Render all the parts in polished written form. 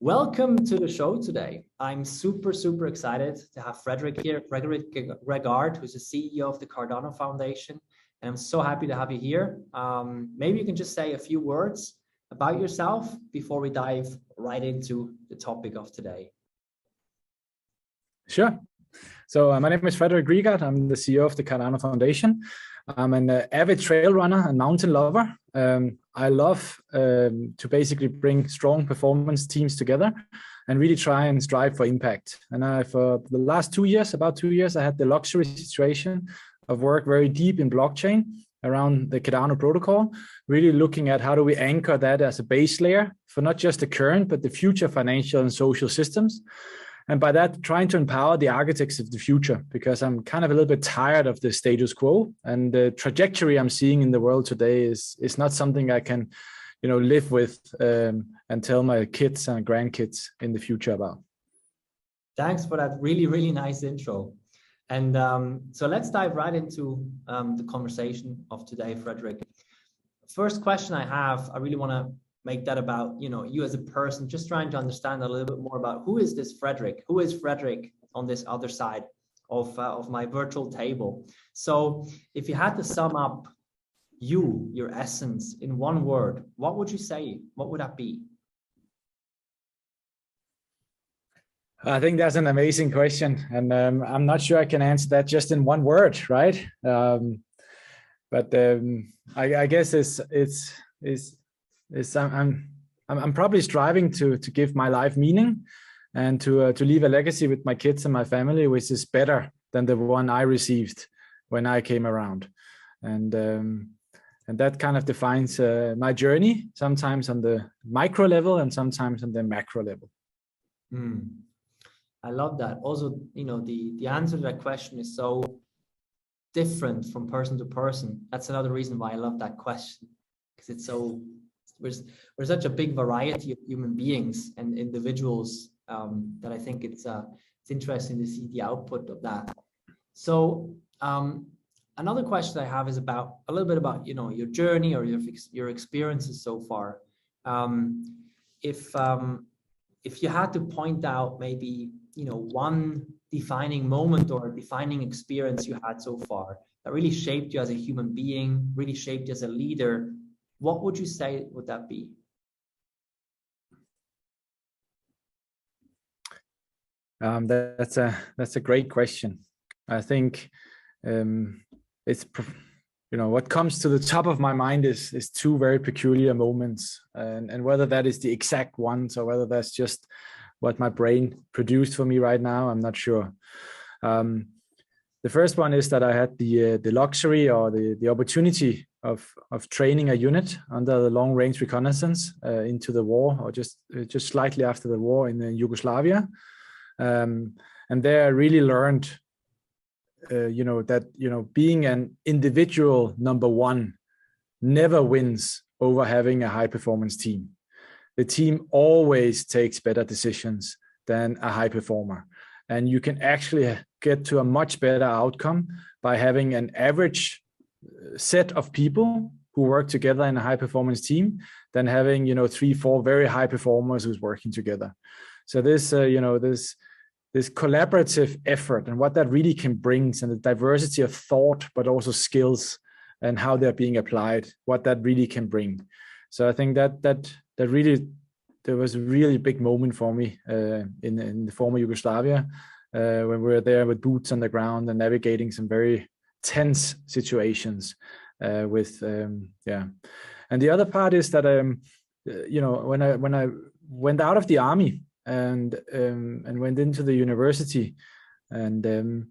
Welcome to the show today. I'm super excited to have Frederik here, Frederik Gregaard, who's the CEO of the Cardano Foundation. And I'm so happy to have you here. Maybe you can just say a few words about yourself before we dive right into the topic of today. Sure. So my name is Frederik Gregaard. I'm the CEO of the Cardano Foundation. I'm an avid trail runner and mountain lover. I love to basically bring strong performance teams together and really try and strive for impact. And for the last 2 years, about 2 years, I had the luxury situation of work very deep in blockchain around the Cardano protocol, really looking at how do we anchor that as a base layer for not just the current, but the future financial and social systems. And by that, trying to empower the architects of the future, because I'm kind of a little bit tired of the status quo, and the trajectory I'm seeing in the world today is not something I can, live with and tell my kids and grandkids in the future about. Thanks for that really nice intro. And so let's dive right into the conversation of today, Frederik. First question I have, I really want to make that about you as a person, just trying to understand a little bit more about who is this Frederik? Who is Frederik on this other side of my virtual table? So if you had to sum up your essence in one word, what would you say? What would that be? I think that's an amazing question, and I'm not sure I can answer that just in one word, right? But I guess I'm probably striving to give my life meaning and to leave a legacy with my kids and my family, which is better than the one I received when I came around. And that kind of defines my journey, sometimes on the micro level and sometimes on the macro level. I love that. Also, the answer to that question is so different from person to person. That's another reason why I love that question, because it's so we're such a big variety of human beings and individuals that I think it's interesting to see the output of that. So another question I have is about a little bit about your journey or your experiences so far. If you had to point out maybe one defining moment or defining experience you had so far that really shaped you as a human being, really shaped you as a leader, what would you say would that be? That's a great question. I think it's what comes to the top of my mind is two very peculiar moments, and whether that is the exact ones or whether that's just what my brain produced for me right now, I'm not sure. The first one is that I had the luxury or the opportunity of training a unit under the long range reconnaissance into the war, or just slightly after the war in Yugoslavia, and there I really learned that being an individual number one never wins over having a high performance team. The team always takes better decisions than a high performer, and you can actually get to a much better outcome by having an average set of people who work together in a high performance team than having 3-4 very high performers who's working together. So this this collaborative effort and what that really can bring, and the diversity of thought but also skills and how they're being applied, what that really can bring. So I think that really, there was a really big moment for me in the former Yugoslavia when we were there with boots on the ground and navigating some very tense situations And the other part is that when I went out of the army and went into the university, and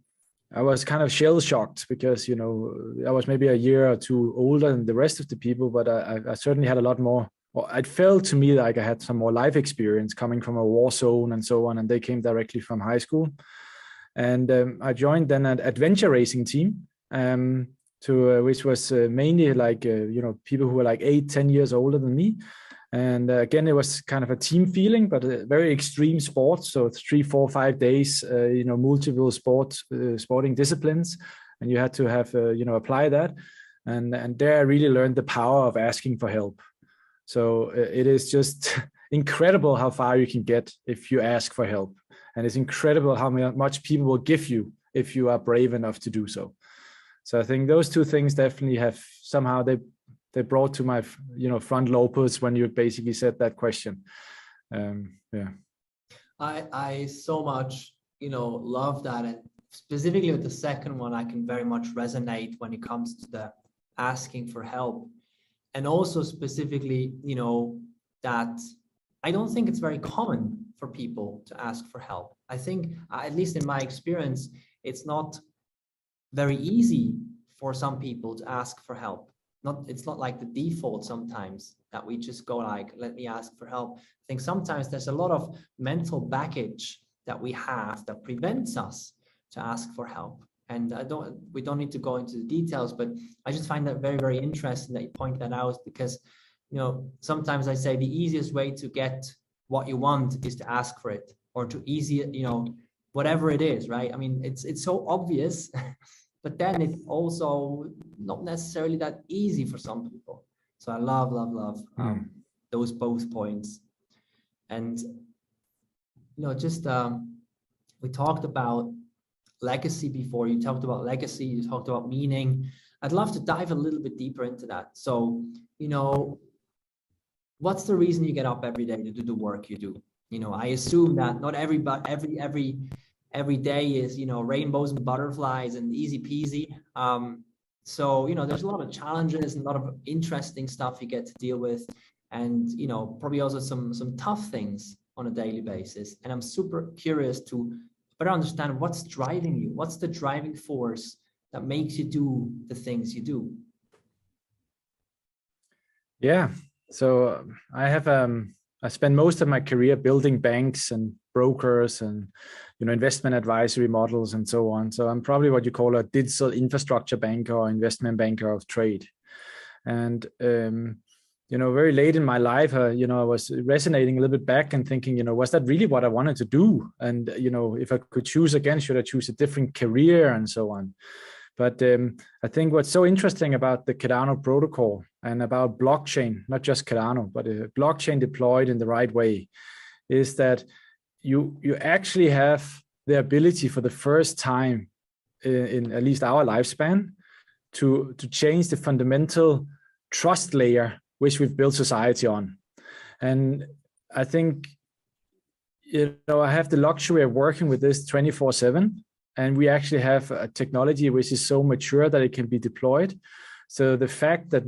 I was kind of shell shocked because I was maybe a year or two older than the rest of the people, but I certainly had a lot more. Well, it felt to me like I had some more life experience coming from a war zone and so on, and they came directly from high school. And I joined then an adventure racing team, which was mainly like people who were like 8-10 years older than me. And again, it was kind of a team feeling, but a very extreme sport. So 3, 4, 5 days, multiple sporting disciplines, and you had to have apply that. And there I really learned the power of asking for help. So it is just incredible how far you can get if you ask for help. And it's incredible how much people will give you if you are brave enough to do so. So I think those two things definitely have somehow they brought to my front lobes when you basically said that question. Yeah. I so much love that, and specifically with the second one, I can very much resonate when it comes to the asking for help, and also specifically that I don't think it's very common for people to ask for help. I think, at least in my experience, it's not very easy for some people to ask for help. It's not like the default sometimes that we just go like, let me ask for help. I think sometimes there's a lot of mental baggage that we have that prevents us to ask for help. And we don't need to go into the details, but I just find that very, very interesting that you point that out, because sometimes I say the easiest way to get what you want is to ask for it, or to whatever it is, right? I mean, it's so obvious, but then it's also not necessarily that easy for some people. So I love those both points. And we talked about legacy before. You talked about legacy, you talked about meaning. I'd love to dive a little bit deeper into that. So what's the reason you get up every day to do the work you do? I assume that not everybody every day is rainbows and butterflies and easy peasy. So there's a lot of challenges and a lot of interesting stuff you get to deal with, and probably also some tough things on a daily basis. And I'm super curious to better understand what's driving you. What's the driving force that makes you do the things you do? Yeah. So I spent most of my career building banks and brokers and investment advisory models and so on. So I'm probably what you call a digital infrastructure banker or investment banker of trade. And very late in my life, I was resonating a little bit back and thinking, was that really what I wanted to do? And if I could choose again, should I choose a different career and so on? But I think what's so interesting about the Cardano protocol and about blockchain, not just Cardano, but a blockchain deployed in the right way, is that you actually have the ability for the first time in at least our lifespan to change the fundamental trust layer which we've built society on. And I think I have the luxury of working with this 24/7. And we actually have a technology which is so mature that it can be deployed. So the fact that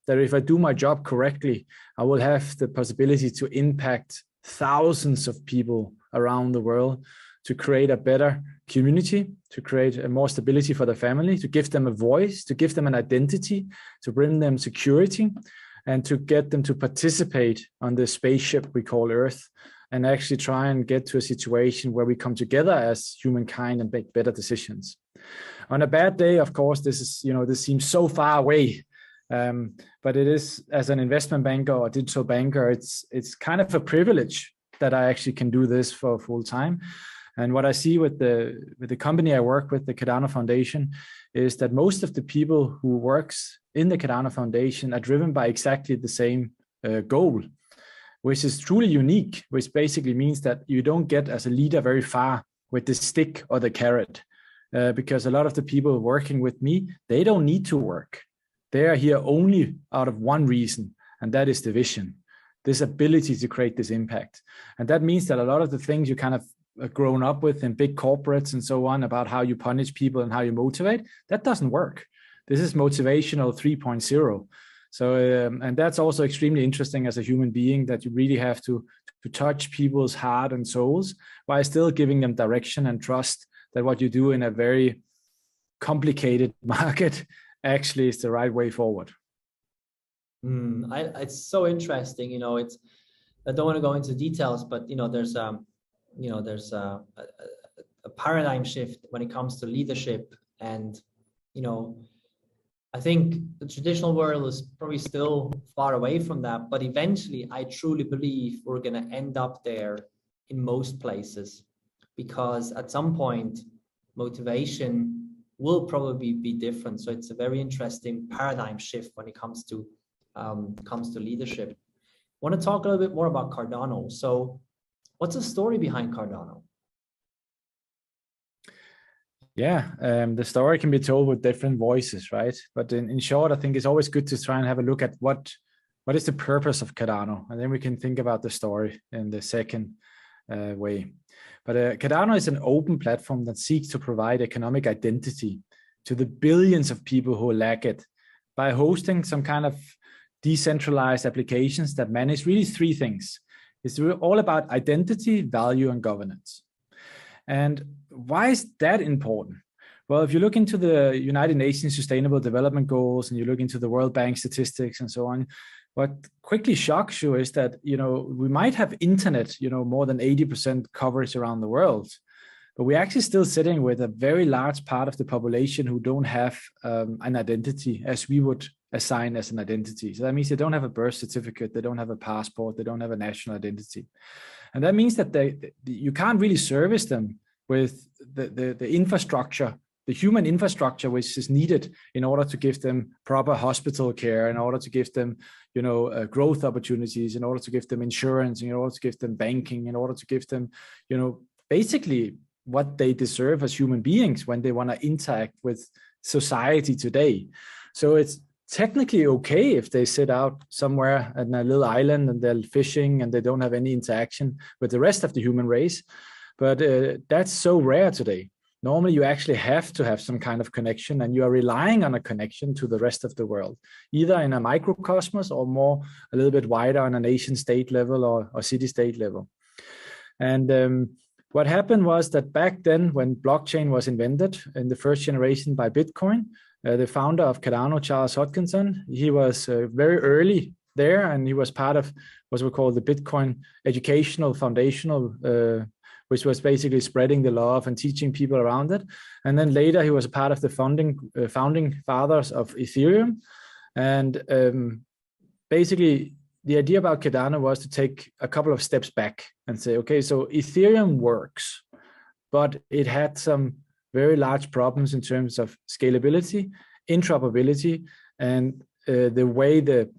that if I do my job correctly, I will have the possibility to impact thousands of people around the world, to create a better community, to create more stability for the family, to give them a voice, to give them an identity, to bring them security, and to get them to participate on the spaceship we call Earth, and actually try and get to a situation where we come together as humankind and make better decisions. On a bad day, of course, this seems so far away, but it is, as an investment banker or digital banker, it's kind of a privilege that I actually can do this for full time. And what I see with the company I work with, the Cardano Foundation, is that most of the people who works in the Cardano Foundation are driven by exactly the same goal, which is truly unique, which basically means that you don't get as a leader very far with the stick or the carrot, because a lot of the people working with me, they don't need to work. They are here only out of one reason, and that is the vision, this ability to create this impact. And that means that a lot of the things you kind of grown up with in big corporates and so on about how you punish people and how you motivate, that doesn't work. This is motivational 3.0. So, and that's also extremely interesting as a human being, that you really have to touch people's heart and souls while still giving them direction and trust that what you do in a very complicated market actually is the right way forward. It's so interesting. I don't want to go into details, but there's a paradigm shift when it comes to leadership, and I think the traditional world is probably still far away from that, but eventually I truly believe we're going to end up there in most places, because at some point motivation will probably be different. So it's a very interesting paradigm shift when it comes to leadership. want to talk a little bit more about Cardano. So what's the story behind Cardano? Yeah, the story can be told with different voices, right? But in short, I think it's always good to try and have a look at what is the purpose of Cardano, and then we can think about the story in the second way. But Cardano is an open platform that seeks to provide economic identity to the billions of people who lack it by hosting some kind of decentralized applications that manage really three things. It's all about identity, value, and governance. And why is that important? Well, if you look into the United Nations Sustainable Development Goals and you look into the World Bank statistics and so on, what quickly shocks you is that, we might have internet, more than 80% coverage around the world, but we're actually still sitting with a very large part of the population who don't have an identity as we would assign as an identity. So that means they don't have a birth certificate, they don't have a passport, they don't have a national identity. And that means that you can't really service them with the infrastructure, the human infrastructure, which is needed in order to give them proper hospital care, in order to give them, growth opportunities, in order to give them insurance, in order to give them banking, in order to give them, basically what they deserve as human beings when they want to interact with society today. So it's technically okay if they sit out somewhere at a little island and they're fishing and they don't have any interaction with the rest of the human race. But that's so rare today. Normally, you actually have to have some kind of connection, and you are relying on a connection to the rest of the world, either in a microcosmos or more a little bit wider on a nation state level or city state level. And what happened was that back then, when blockchain was invented in the first generation by Bitcoin, the founder of Cardano, Charles Hodgkinson, he was very early there, and he was part of what we call the Bitcoin Educational Foundational, which was basically spreading the love and teaching people around it. And then later he was a part of the founding fathers of Ethereum. And basically the idea about Cardano was to take a couple of steps back and say, okay, so Ethereum works, but it had some very large problems in terms of scalability, interoperability, and the way the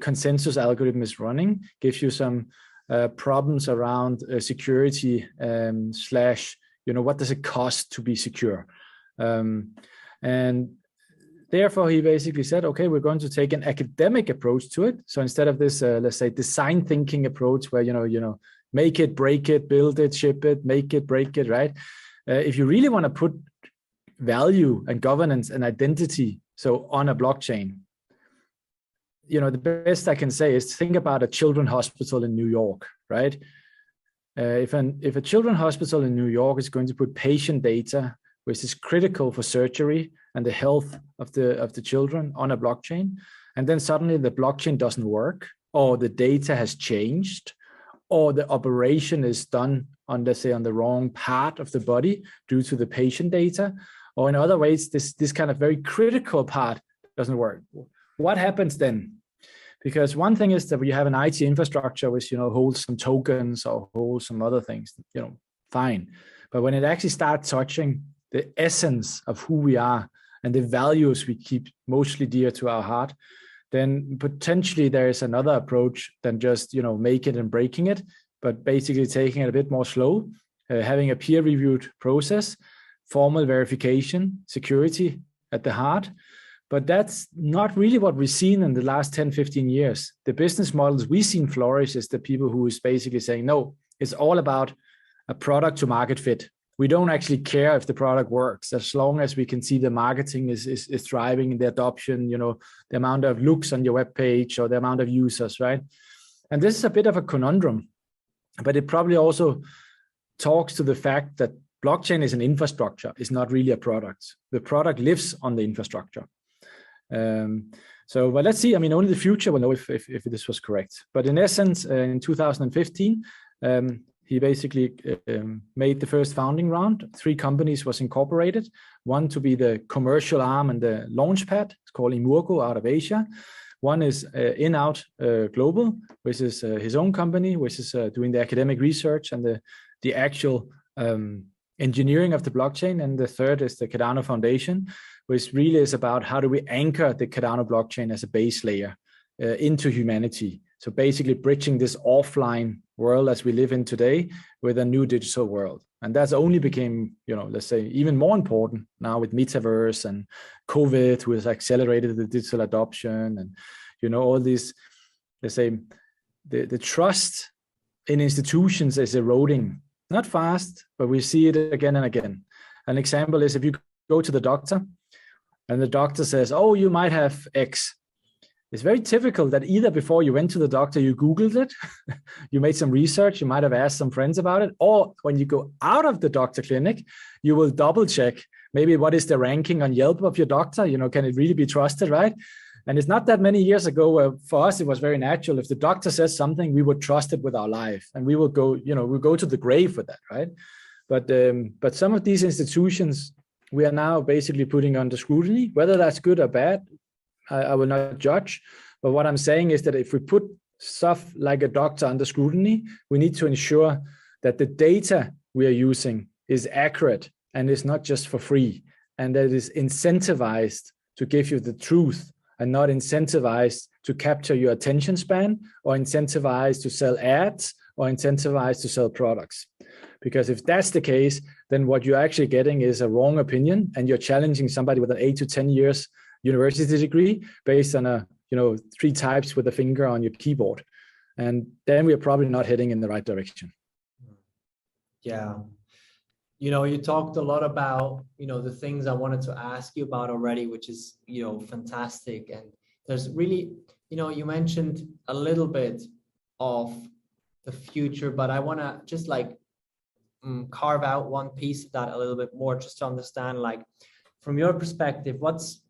consensus algorithm is running gives you some problems around security slash, what does it cost to be secure? And therefore, he basically said, okay, we're going to take an academic approach to it. So instead of this, let's say, design thinking approach where, make it, break it, build it, ship it, make it, break it, right? If you really want to put value and governance and identity, so on a blockchain, the best I can say is think about a children's hospital in New York, right? If a children's hospital in New York is going to put patient data, which is critical for surgery and the health of the children, on a blockchain, and then suddenly the blockchain doesn't work, or the data has changed, or the operation is done on, let's say, on the wrong part of the body due to the patient data, or in other ways, this kind of very critical part doesn't work. What happens then? Because one thing is that you have an IT infrastructure which, holds some tokens or holds some other things, fine. But when it actually starts touching the essence of who we are and the values we keep mostly dear to our heart, then potentially there is another approach than just, make it and breaking it, but basically taking it a bit more slow, having a peer-reviewed process, formal verification, security at the heart. But that's not really what we've seen in the last 10, 15 years. The business models we've seen flourish is the people who is basically saying, no, it's all about a product to market fit. We don't actually care if the product works, as long as we can see the marketing is thriving, the adoption, the amount of looks on your web page or the amount of users, right? And this is a bit of a conundrum, but it probably also talks to the fact that blockchain is an infrastructure, it's not really a product. The product lives on the infrastructure. But let's see. I mean, only the future will know if this was correct. But in essence, in 2015, he basically made the first founding round. 3 companies was incorporated. One to be the commercial arm and the launch pad. It's called Imurgo out of Asia. One is In-Out Global, which is his own company, which is doing the academic research and the actual engineering of the blockchain. And the third is the Cardano Foundation, which really is about how do we anchor the Cardano blockchain as a base layer into humanity. So basically bridging this offline world as we live in today with a new digital world. And that's only became, let's say, even more important now with metaverse and COVID, who has accelerated the digital adoption, and all these, let's say, the trust in institutions is eroding, not fast, but we see it again and again. An example is if you go to the doctor and the doctor says, oh, you might have X. It's very typical that either before you went to the doctor, you Googled it, you made some research, you might have asked some friends about it, or when you go out of the doctor clinic, you will double check maybe what is the ranking on Yelp of your doctor, can it really be trusted, right? And it's not that many years ago where for us, it was very natural. If the doctor says something, we would trust it with our life and we will go, we'll go to the grave with that, right? But some of these institutions, we are now basically putting under scrutiny, whether that's good or bad, I will not judge. But what I'm saying is that if we put stuff like a doctor under scrutiny, we need to ensure that the data we are using is accurate and is not just for free, and that it is incentivized to give you the truth and not incentivized to capture your attention span or incentivized to sell ads or incentivized to sell products. Because if that's the case, then what you're actually getting is a wrong opinion and you're challenging somebody with an 8 to 10 years university degree based on 3 types with a finger on your keyboard. And then we're probably not heading in the right direction. Yeah. You talked a lot about, the things I wanted to ask you about already, which is, fantastic. And there's really, you mentioned a little bit of the future, but I want to just carve out one piece of that a little bit more, just to understand, from your perspective, what's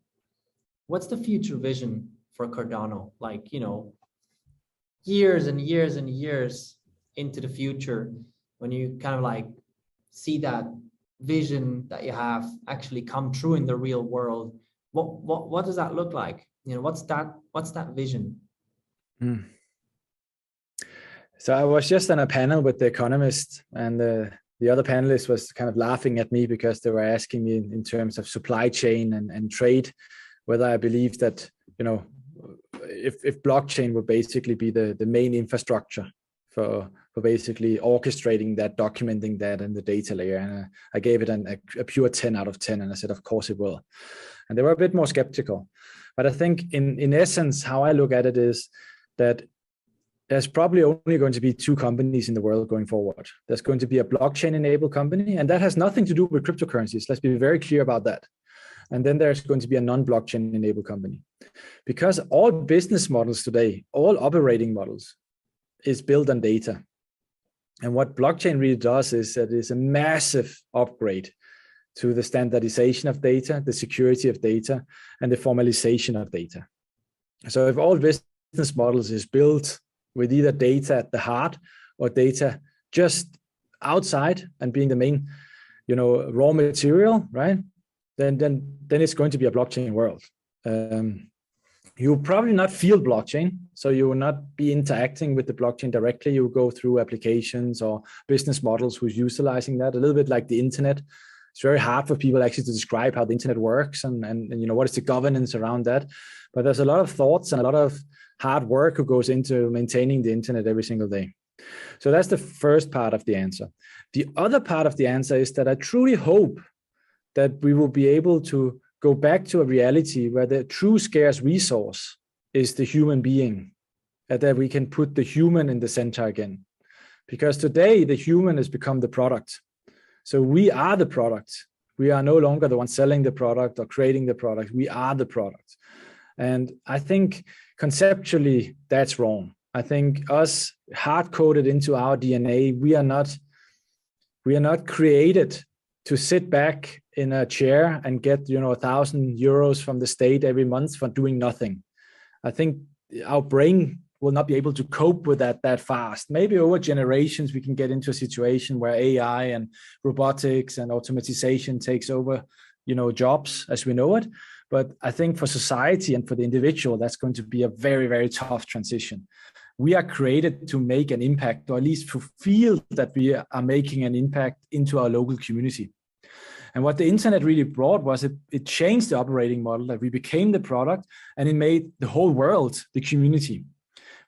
the future vision for Cardano? Years and years and years into the future, when you kind of see that vision that you have actually come true in the real world, what does that look like? What's that vision? So I was just on a panel with the economist, and the other panelist was kind of laughing at me because they were asking me in terms of supply chain and trade, whether I believe that, if blockchain would basically be the main infrastructure for basically orchestrating that, documenting that, and the data layer. And I gave it a pure 10 out of 10. And I said, of course it will. And they were a bit more skeptical. But I think in essence, how I look at it is that there's probably only going to be 2 companies in the world going forward. There's going to be a blockchain-enabled company, and that has nothing to do with cryptocurrencies. Let's be very clear about that. And then there's going to be a non-blockchain-enabled company. Because all business models today, all operating models, is built on data. And what blockchain really does is that it's a massive upgrade to the standardization of data, the security of data, and the formalization of data. So if all business models is built with either data at the heart or data just outside and being the main, raw material, right? Then it's going to be a blockchain world. You will probably not feel blockchain, so you will not be interacting with the blockchain directly. You will go through applications or business models who's utilizing that, a little bit like the internet. It's very hard for people actually to describe how the internet works and what is the governance around that. But there's a lot of thoughts and a lot of hard work who goes into maintaining the internet every single day. So that's the first part of the answer. The other part of the answer is that I truly hope that we will be able to go back to a reality where the true scarce resource is the human being, and that we can put the human in the center again. Because today the human has become the product. So we are the product. We are no longer the one selling the product or creating the product. We are the product. And I think conceptually that's wrong. I think us hard-coded into our DNA, we are not created to sit back in a chair and get 1,000 euros from the state every month for doing nothing. I think our brain will not be able to cope with that fast. Maybe over generations we can get into a situation where AI and robotics and automatization takes over jobs as we know it. But I think for society and for the individual, that's going to be a very, very tough transition. We are created to make an impact, or at least to feel that we are making an impact into our local community. And what the internet really brought was it changed the operating model, that we became the product, and it made the whole world the community.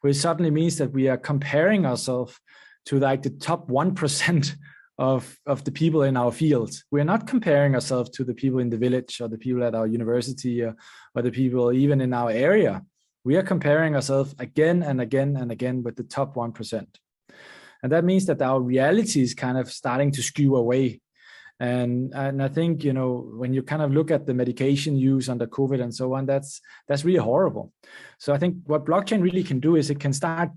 which suddenly means that we are comparing ourselves to like the top 1% of the people in our field. We're not comparing ourselves to the people in the village or the people at our university or the people even in our area. We are comparing ourselves again and again and again with the top 1%. And that means that our reality is kind of starting to skew away. And I think, when you kind of look at the medication use under COVID and so on, that's really horrible. So I think what blockchain really can do is it can start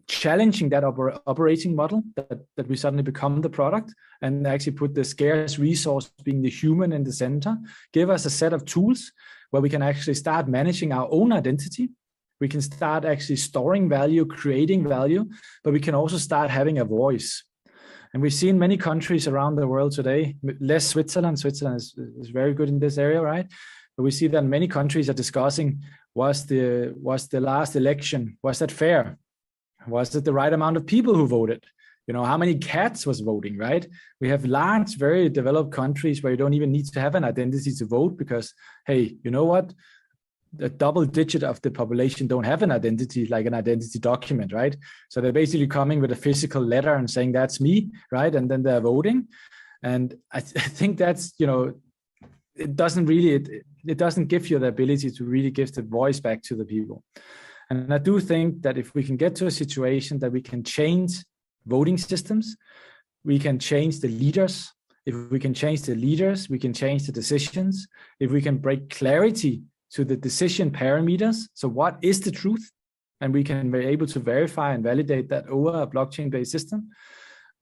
challenging that operating model that we suddenly become the product, and actually put the scarce resource being the human in the center, give us a set of tools where we can actually start managing our own identity. We can start actually storing value, creating value, but we can also start having a voice. And we've seen many countries around the world today, less Switzerland. Switzerland is very good in this area, right? But we see that many countries are discussing, was the last election, was that fair? Was it the right amount of people who voted? How many cats was voting, right? We have large, very developed countries where you don't even need to have an identity to vote because, hey, you know what? A double digit of the population don't have an identity, like an identity document, right? So they're basically coming with a physical letter and saying, that's me, right? And then they're voting. And I think that's, it doesn't give you the ability to really give the voice back to the people. And I do think that if we can get to a situation that we can change voting systems, we can change the leaders. If we can change the leaders, we can change the decisions. If we can bring clarity to the decision parameters, so what is the truth? And we can be able to verify and validate that over a blockchain-based system.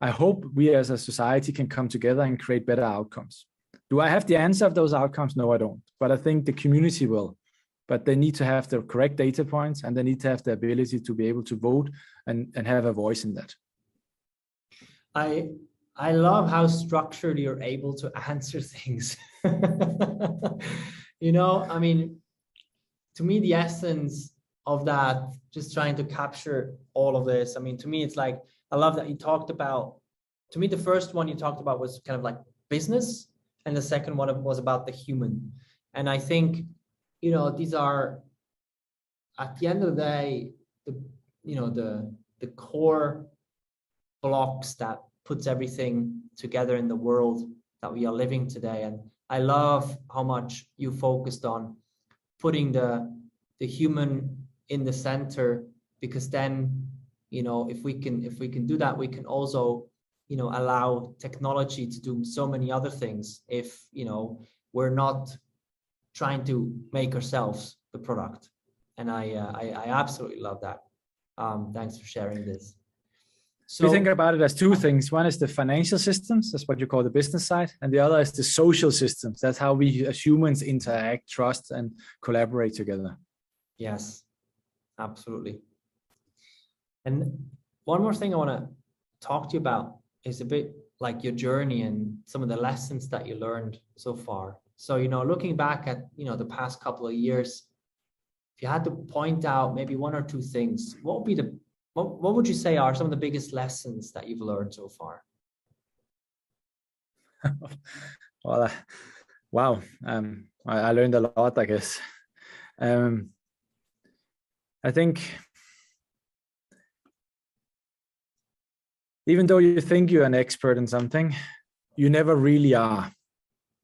I hope we as a society can come together and create better outcomes. Do I have the answer of those outcomes? No, I don't. But I think the community will. But they need to have the correct data points, and they need to have the ability to be able to vote and have a voice in that. I love how structured you're able to answer things. I mean, to me, the essence of that, just trying to capture all of this, I mean, to me, it's like, I love that you talked about, to me, the first one you talked about was kind of like business, and the second one was about the human. And I think, these are, at the end of the day, the core blocks that puts everything together in the world that we are living today. And I love how much you focused on putting the human in the center, because then, if we can do that, we can also, allow technology to do so many other things. If, we're not trying to make ourselves the product. And I absolutely love that. Thanks for sharing this. So we think about it as two things. One is the financial systems, that's what you call the business side. And the other is the social systems. That's how we as humans interact, trust, and collaborate together. Yes, absolutely. And one more thing I want to talk to you about is a bit like your journey and some of the lessons that you learned so far. So, looking back at, the past couple of years, if you had to point out maybe one or two things, what would you say are some of the biggest lessons that you've learned so far? Well, wow. I learned a lot, I guess. I think even though you think you're an expert in something, you never really are.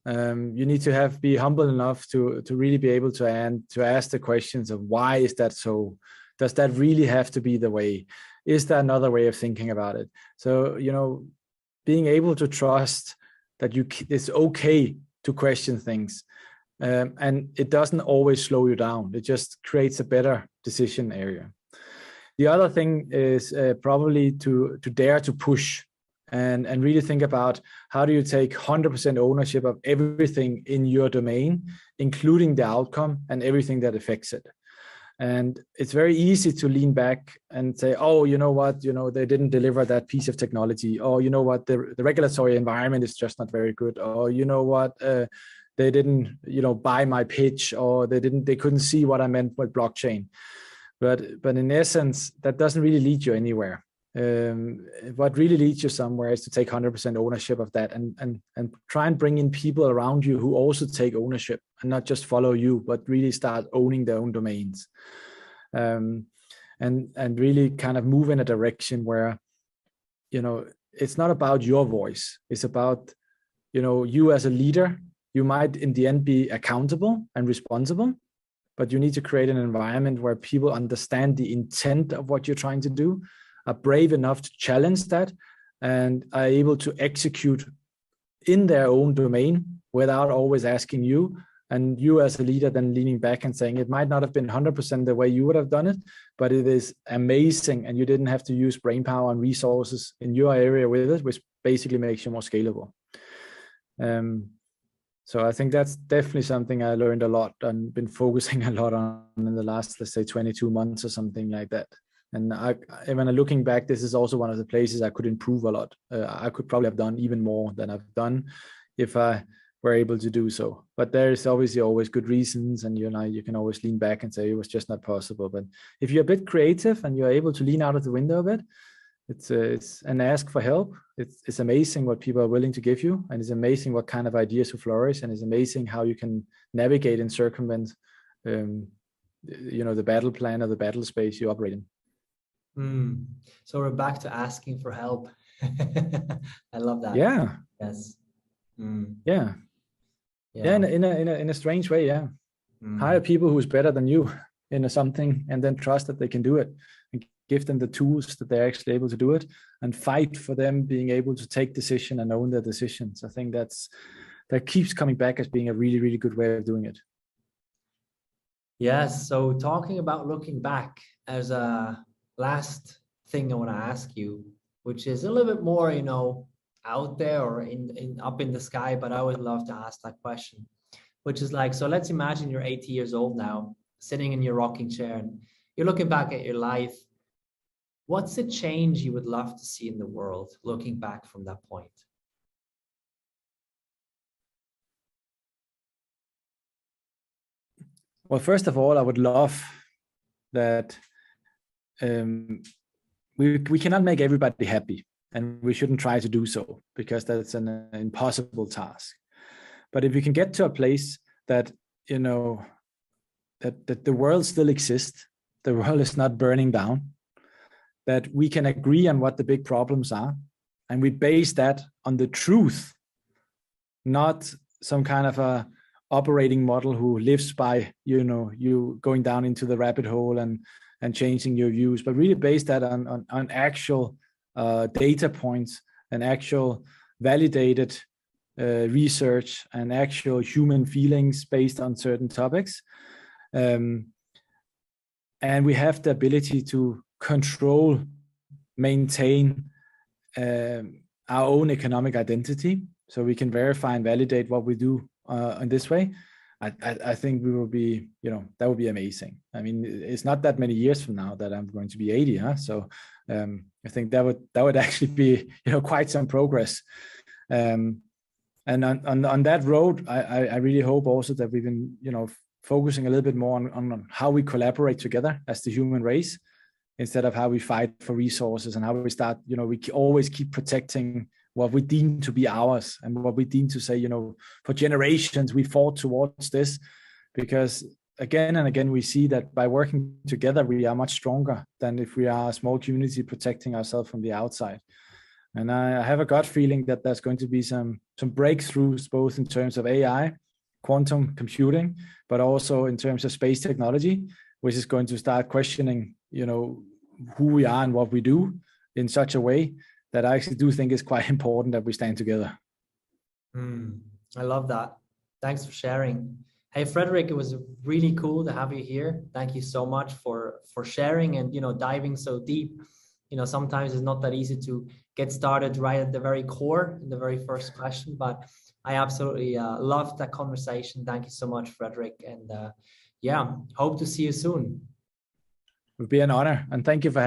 You need to be humble enough to really be able to ask the questions of why is that so? Does that really have to be the way? Is there another way of thinking about it? So, being able to trust that it's okay to question things, and it doesn't always slow you down. It just creates a better decision area. The other thing is probably to dare to push. And really think about how do you take 100% ownership of everything in your domain, including the outcome and everything that affects it. And it's very easy to lean back and say, oh, you know what, they didn't deliver that piece of technology. Oh, you know what, the regulatory environment is just not very good. Or, you know what, they didn't, buy my pitch, or they couldn't see what I meant with blockchain. But in essence, that doesn't really lead you anywhere. What really leads you somewhere is to take 100% ownership of that and try and bring in people around you who also take ownership and not just follow you, but really start owning their own domains. And and really kind of move in a direction where, it's not about your voice. It's about, you as a leader. You might in the end be accountable and responsible, but you need to create an environment where people understand the intent of what you're trying to do, are brave enough to challenge that, and are able to execute in their own domain without always asking you. And you as a leader then leaning back and saying, it might not have been 100% the way you would have done it, but it is amazing. And you didn't have to use brain power and resources in your area with it, which basically makes you more scalable. So I think that's definitely something I learned a lot and been focusing a lot on in the last, let's say, 22 months or something like that. And when I'm looking back, this is also one of the places I could improve a lot. I could probably have done even more than I've done if I were able to do so. But there is obviously always good reasons, and you can always lean back and say it was just not possible. But if you're a bit creative and you're able to lean out of the window a bit, it's and ask for help. It's amazing what people are willing to give you, and it's amazing what kind of ideas will flourish, and it's amazing how you can navigate and circumvent, the battle plan or the battle space you operate in. So we're back to asking for help. I love that. Yeah. Yes. Yeah. In a strange way. Yeah. Hire people who's better than you in something, and then trust that they can do it, and give them the tools that they're actually able to do it, and fight for them being able to take decision and own their decisions. I think that keeps coming back as being a really, really good way of doing it. Yes. So talking about looking back, as a last thing I want to ask you, which is a little bit more, out there or in up in the sky, but I would love to ask that question, which is like, so let's imagine you're 80 years old now, sitting in your rocking chair, and you're looking back at your life. What's a change you would love to see in the world, looking back from that point? Well, first of all, I would love that we cannot make everybody happy, and we shouldn't try to do so, because that's an impossible task. But if we can get to a place that, that the world still exists, the world is not burning down, that we can agree on what the big problems are, and we base that on the truth, not some kind of a operating model who lives by, you going down into the rabbit hole and changing your views, but really base that on actual data points and actual validated research and actual human feelings based on certain topics. And we have the ability to control, maintain our own economic identity, so we can verify and validate what we do in this way. I think we will be, that would be amazing. I mean, it's not that many years from now that I'm going to be 80, huh? So I think that would actually be, quite some progress. And on that road, I really hope also that we've been, focusing a little bit more on how we collaborate together as the human race, instead of how we fight for resources, and how we start, we always keep protecting what we deem to be ours, and what we deem to say, for generations we fought towards this, because again and again we see that by working together we are much stronger than if we are a small community protecting ourselves from the outside. And I have a gut feeling that there's going to be some breakthroughs, both in terms of AI, quantum computing, but also in terms of space technology, which is going to start questioning, who we are and what we do in such a way that I actually do think is quite important that we stand together. I love that. Thanks for sharing. Hey, Frederik, it was really cool to have you here. Thank you so much for sharing and, diving so deep. Sometimes it's not that easy to get started right at the very core, in the very first question, but I absolutely loved that conversation. Thank you so much, Frederik. And hope to see you soon. It would be an honor. And thank you for